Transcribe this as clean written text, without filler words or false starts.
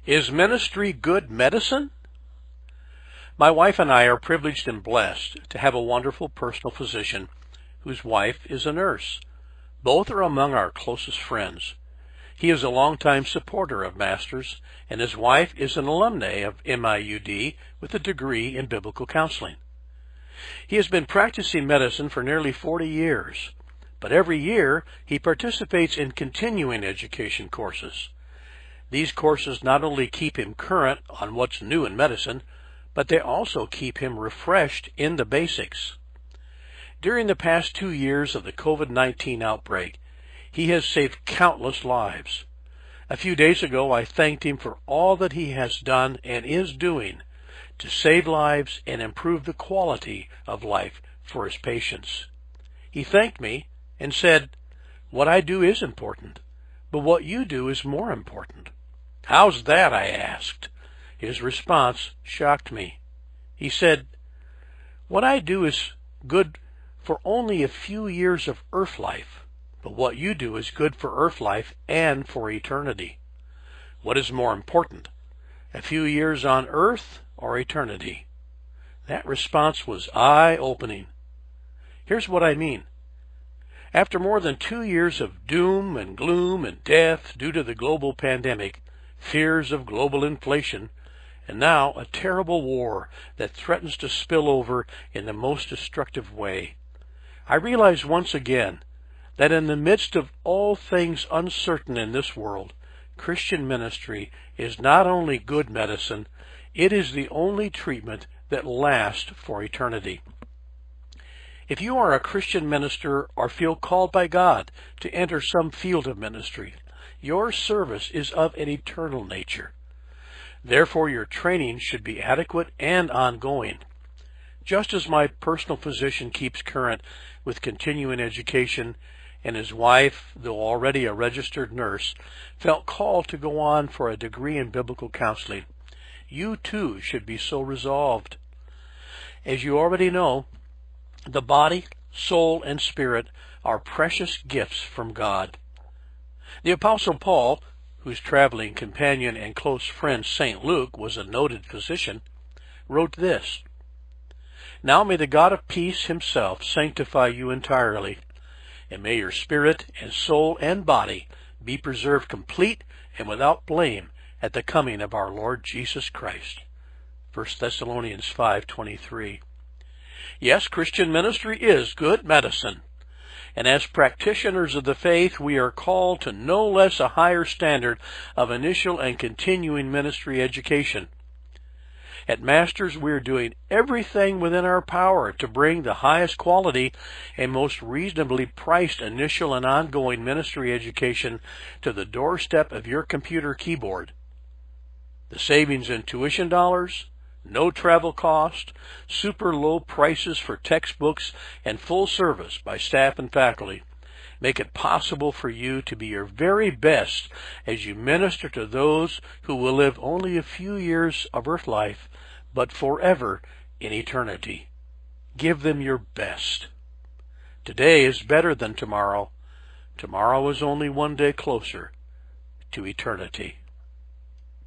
Is ministry good medicine? My wife and I are privileged and blessed to have a wonderful personal physician whose wife is a nurse. Both are among our closest friends. He is a longtime supporter of Masters, and his wife is an alumna of MIUD with a degree in biblical counseling. He has been practicing medicine for nearly 40 years, but every year he participates in continuing education courses. These courses not only keep him current on what's new in medicine, but they also keep him refreshed in the basics. During the past 2 years of the COVID-19 outbreak, he has saved countless lives. A few days ago, I thanked him for all that he has done and is doing to save lives and improve the quality of life for his patients. He thanked me and said, "What I do is important, but what you do is more important." "How's that?" I asked. His response shocked me. He said, "What I do is good for only a few years of earth life, but what you do is good for earth life and for eternity. What is more important, a few years on earth or eternity?" That response was eye-opening. Here's what I mean. After more than 2 years of doom and gloom and death due to the global pandemic, fears of global inflation, and now a terrible war that threatens to spill over in the most destructive way, I realize once again that in the midst of all things uncertain in this world, Christian ministry is not only good medicine, it is the only treatment that lasts for eternity. If you are a Christian minister or feel called by God to enter some field of ministry, your service is of an eternal nature. Therefore, your training should be adequate and ongoing. Just as my personal physician keeps current with continuing education, and his wife, though already a registered nurse, felt called to go on for a degree in biblical counseling, you too should be so resolved. As you already know, the body, soul, and spirit are precious gifts from God. The Apostle Paul, whose traveling companion and close friend St. Luke was a noted physician, wrote this, "Now may the God of peace himself sanctify you entirely, and may your spirit and soul and body be preserved complete and without blame at the coming of our Lord Jesus Christ." 1 Thessalonians 5:23. Yes, Christian ministry is good medicine. And as practitioners of the faith, we are called to no less a higher standard of initial and continuing ministry education. At Masters, we are doing everything within our power to bring the highest quality and most reasonably priced initial and ongoing ministry education to the doorstep of your computer keyboard. The savings in tuition dollars, no travel cost, super low prices for textbooks, and full service by staff and faculty make it possible for you to be your very best as you minister to those who will live only a few years of earth life, but forever in eternity. Give them your best. Today is better than tomorrow. Tomorrow is only one day closer to eternity.